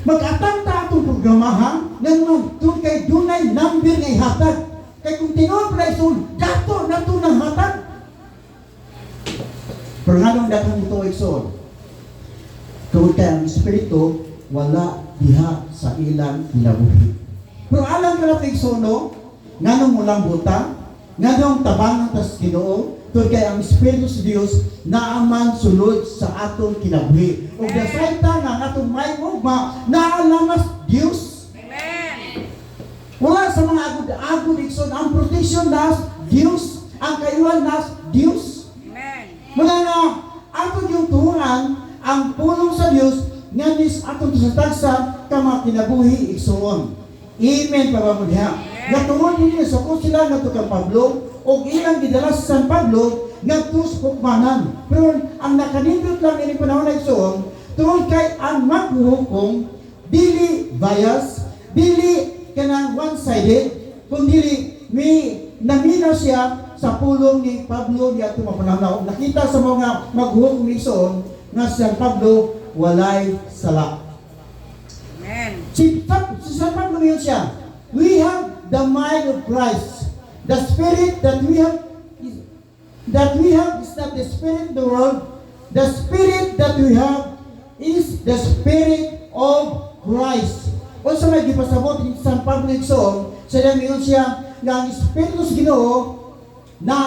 Mag-atang ta atong programahan nga naman doon kay dunay number nga ihatag. Kay kung tinuod pa isun, dato na ito ng hatag. Pero nga nung dakang ito isun, tungkol kay ang Espiritu, wala diha sa ilang kinabuhi. Pero alam ka na ito isun, no? Nga nung mulang buta, nga nung tabang ng tas Ginoo, tungkol kay ang Espiritu sa Diyos, naaman sulod sa atong kinabuhi. O dasayta nga atong may ugma, naalamas Diyos. Amen. Wala sa mga agud-agud ikson, ang protection nas Diyos, ang kayuhan nas Diyos. Amen. Mula na atong yung tuhunan, ang pulong sa Diyos, nga nis atong tusatagsa, kama kinabuhi iksoon. Amen, pabamudya. Natungod ninyo sa kung sila nga kang Pablo, o ilang gidala sa San Pablo, nga tus pukmanan. Pero ang nakanindot lang ini panahon na iksoon, tungod kay ang maghuhukom, dili bias, dili kanang one-sided, kung dili may namina siya sa pulong ni Pablo ni ato mapanahon. Nakita sa mga maghuhukom iksoon, nga si San Pablo walay sala. Amen. Si San Pablo yun siya. We have the mind of Christ. The spirit that we have is not the spirit of the world. The spirit that we have is the spirit of Christ. Also may gipasabot ni San Pablo Ikson, sa damiyon siya nga ang Espiritu sa Ginoo na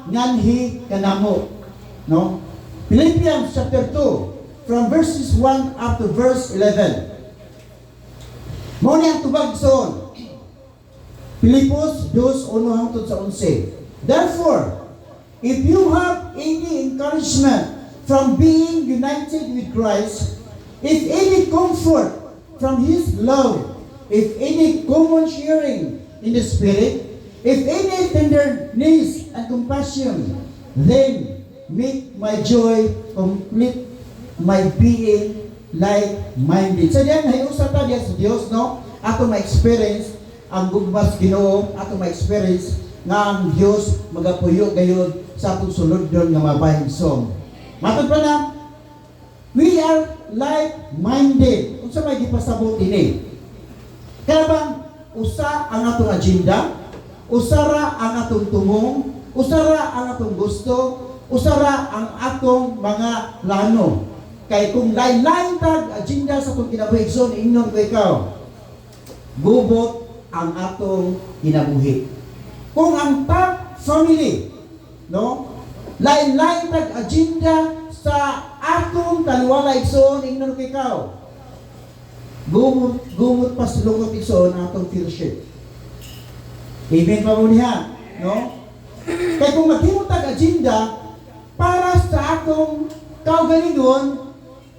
nganhi kanamo. No? Philippians chapter 2 from verses 1 up to verse 11. Mao ni ang tubag son. Filipos 2:1-11. Therefore, if you have any encouragement from being united with Christ, if any comfort from His love, if any common sharing in the Spirit, if any tenderness and compassion, then make my joy complete, my being like-minded. Sa diyan, hayusa ta diyan sa Dios, no? Ato ma-experience ang gugmas Ginoo, ato ma-experience nga ang Dios magapuyo gayud sa atong sulod doon nga mabayang song. Matod pa na, we are like-minded. Kung sa may gipasabot ini. Kaya bang usa ang atong agenda, usara ang atong tumong, usara ang atong gusto, usara ang atong mga plano. Kay kung lain-lain tag agenda sa atong kinabuhi, so ingnon ko ikaw, gubot ang atong kinabuhi. Kung ang tag family, no? Lain-lain tag agenda sa atong kaliwala igsoon, ingnon ko ikaw, gumot pa sa lungkot igsoon ang atong fellowship. Amen pa mo niya, no? Kaya kung maghimot tag agenda para sa atong kaugalingon,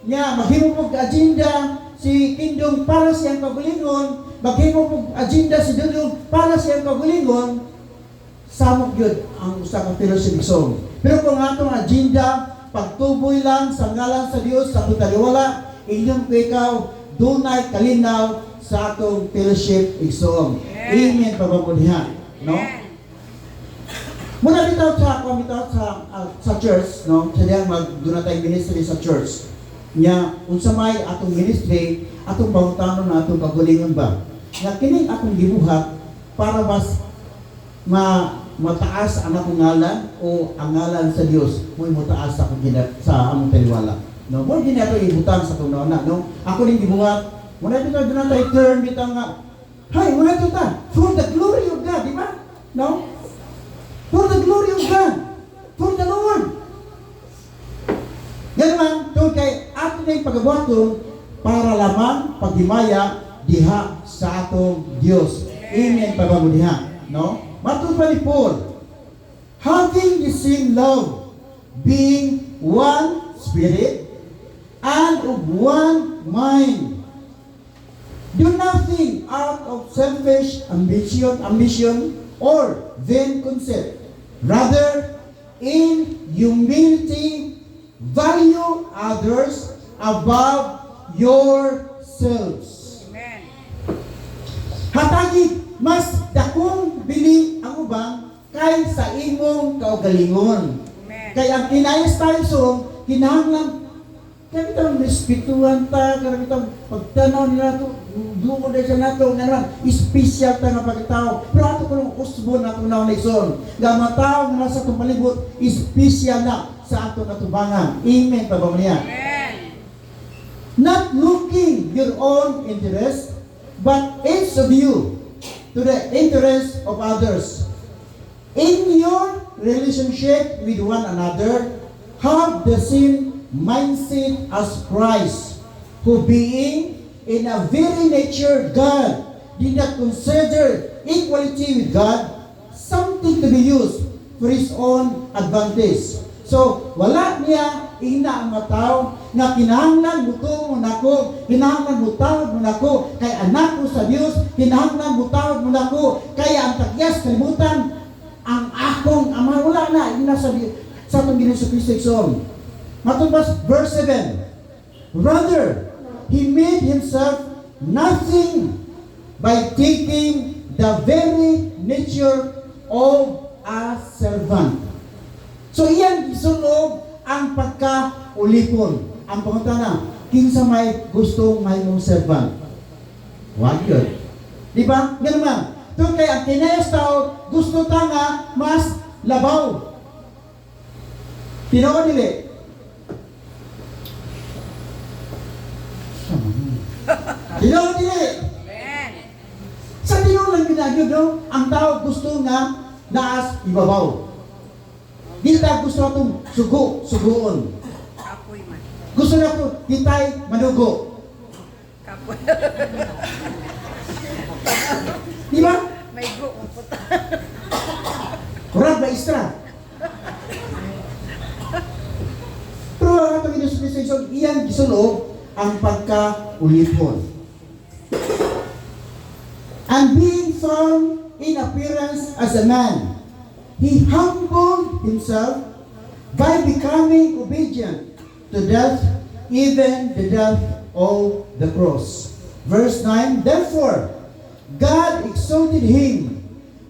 niya, maghimo pong agenda si Kingdom para siyang kagulingon, maghimo pong agenda si Dudong para siyang kagulingon, samok yun ang usa ka fellowship song. Pero kung atong agenda, pagtuboy lang sa ngalan sa Dios sa atong taliwala, inyong ko ikaw, dunay kalinaw sa atong fellowship song. Amen, pababulihan. No? Muna bitaw sa church, no? Sa diyan magduna tayong ministry sa church. Nya unsa may atong ministry, atong pangutanon na atong kagulingon ba? Nga kining atong gibuhat para mas mataas ang akong ngalan o ang ngalan sa Dios mo mataas sa among taliwala. No, mo din ato ibutang sa tunaw na, no? Ako ning gibuhat, muna bitaw duna tay term bitaw nga. Hay, muna to ta. For the glory of God, di ba? No? For the glory of God. For the Lord. Yan naman, doon kay ato na yung pagkabuhaton para lamang paghimaya diha sa atong Diyos. Amen, pabamudiha. No? Matod pa ni Paul, having the same love, being one spirit, and of one mind. Do nothing out of selfish ambition, or vain conceit. Rather, in humility, value others above yourselves. Amen. Hatagi mas dakong bili ang ubang kay sa imong kaugalingon. Amen. Kay ang kinayas tayo so, kinahanglan kaya kitang respetuhan ta, kaya kitang pagtanaw nila ito, dugo na siya nato, nga naman, espesyal ta nga pagkatao. Pero ato ko ng usbon na itong naon na ison. Nga mga tao nga nasa itong palibot, espesyal na sa ato natubangan. Amen, pabamaniya. Amen. Not looking your own interest, but each of you to the interest of others. In your relationship with one another, have the same mindset as Christ, who being in a very nature God, did not consider equality with God something to be used for his own advantage. So, wala niya ina ang mga tao na kinahanglan muto mo nako, kinahanglan mutawad mo nako, kay anak ko sa Dios, kinahanglan mutawad mo nako, kaya ang tagyas kalimutan ang akong ama, wala na ina sa atong Ginoong Kristo. Matubas verse 7. Rather, he made himself nothing by taking the very nature of a servant. So iyan isunog ang pagkaulipon. Ang pangutana, kinsa may gusto may mong servant? Wag yun. Di ba? Ganun man. Doon kay ang kinayas tao, gusto ta nga mas labaw. Tinoon nila. Tinoon nila. Amen. Sa tinoon lang ginagyo, no? Ang tao gusto nga naas ibabaw. Di ta gusto itong sugoon. Kapoy man. Gusto na ito, kita'y manugo. Kapoy. Di ba? May go. Puta. Kurang ba istra? Pero ang atong Ginoong iyan gisunog ang pagkaulipon. And being found in appearance as a man, he humbled himself by becoming obedient to death, even the death of the cross. Verse 9, therefore, God exalted him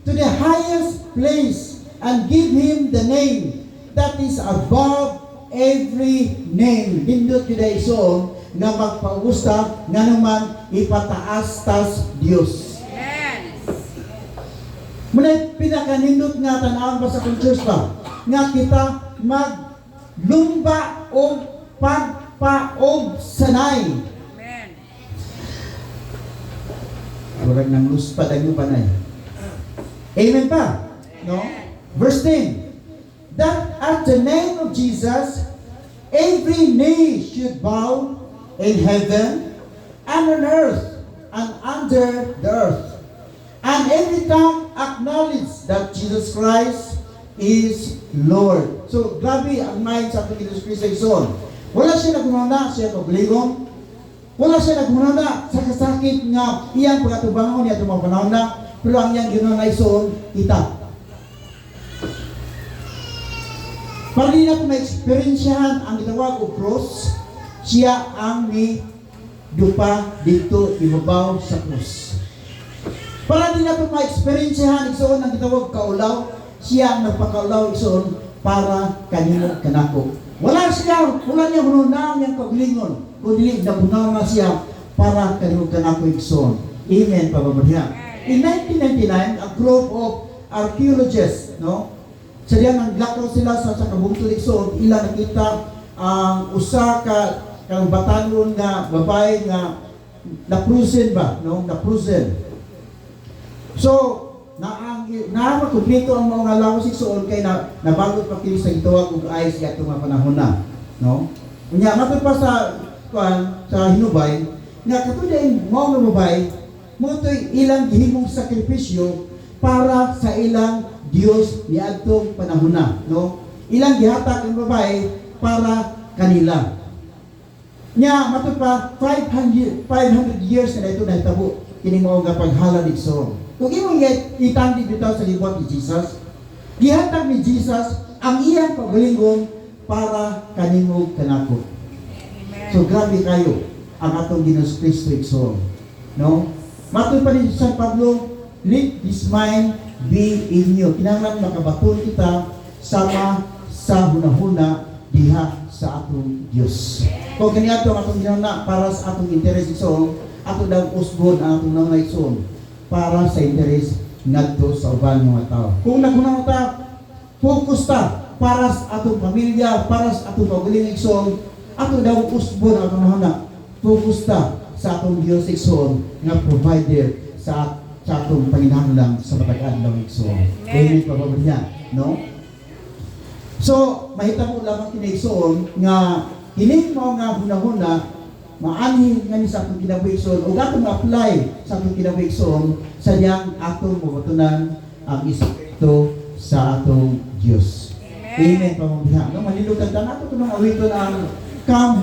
to the highest place and gave him the name that is above every name. Nindot judaison nga magpausta nga naman ipataas tas Dios. Amen. Muna pinakanindot nga tanawon ba sa church ba? Nga kita maglumba o pagpaog sanay. Amen. Kurang nang luspa tayo pa na. Amen pa? No? Verse 10. That at the name of Jesus, every knee should bow in heaven and on earth and under the earth. And every tongue acknowledge that Jesus Christ is Lord. So, grabe ang mind sa ating Jesus Kristo. Wala siya nagmuna siya pagligong. Wala siya nagmuna sa kasakit nga iyang pagkatubangon niya itong mga panahon na. Pero ang iyang ginunayson, kita. Para di natin ma-experiensyahan ang gitawag o cross, siya ang ni dupa dito ibabaw sa cross. Para di natin ma-experiensyahan igsoon ang gitawag kaulaw, siya ang nagpakaulaw igsoon para kanino kanako. Wala niya hununang niyang kaglingon, kundi nabunaw na siya para kanino kanako igsoon. Amen, pababadya. In 1999, a group of archaeologists, no? Sa diyan ang glakaw sila sa kabungtod igsoon, ila nakita ang usa ka kang batanon nga babae nga na-frozen ba, no? Na-frozen. So, kumpleto ang mga lawas igsoon kay nabagot pa kini sa gitawag og ice sa atong mga panahon na, no? Unya matod pa sa hinubay nga katuday mao nga babae mo toy ilang gihimong sakripisyo para sa ilang Dios niadtong panahon na, no? Ilang gihatag ang babae para kanila. Nya matod pa 500 years na ito nahitabo kini mao nga paghalad igsoon. Kung imong itandi bitaw sa libot ni Jesus, gihatag ni Jesus ang iyang pagalingon para kanimo kanako. So grabe kayo ang atong Ginoong Kristo igsoon, no? Matod pa ni San Pablo, let this mind be in you. Kinahanglan makabaton kita sama sa hunahuna diha sa atong Dios. Kung kaniadto ang atong ginana para sa atong interes igsoon, ato daw usbon ang atong nanay igsoon para sa interes ngadto sa uban mga tao. Kung nagunaw ta, focus ta para sa atong pamilya, para sa atong pagaling igsoon, ato daw usbon ang atong nahana. Focus ta sa atong Dios igsoon nga provider sa atong panginahanglan sa matag adlaw igsoon. Amen pa ba niya, no? So, mahitabo lamang kini igsoon nga kini mao nga hunahuna maanhi nga ni sa atong kinabuhigson ug atong ma-apply sa atong kinabuhigson sa diyang atong mabatunan ang Espiritu sa atong Dios. Amen pa mo diha. No, manilugtan nato tunong awiton ang come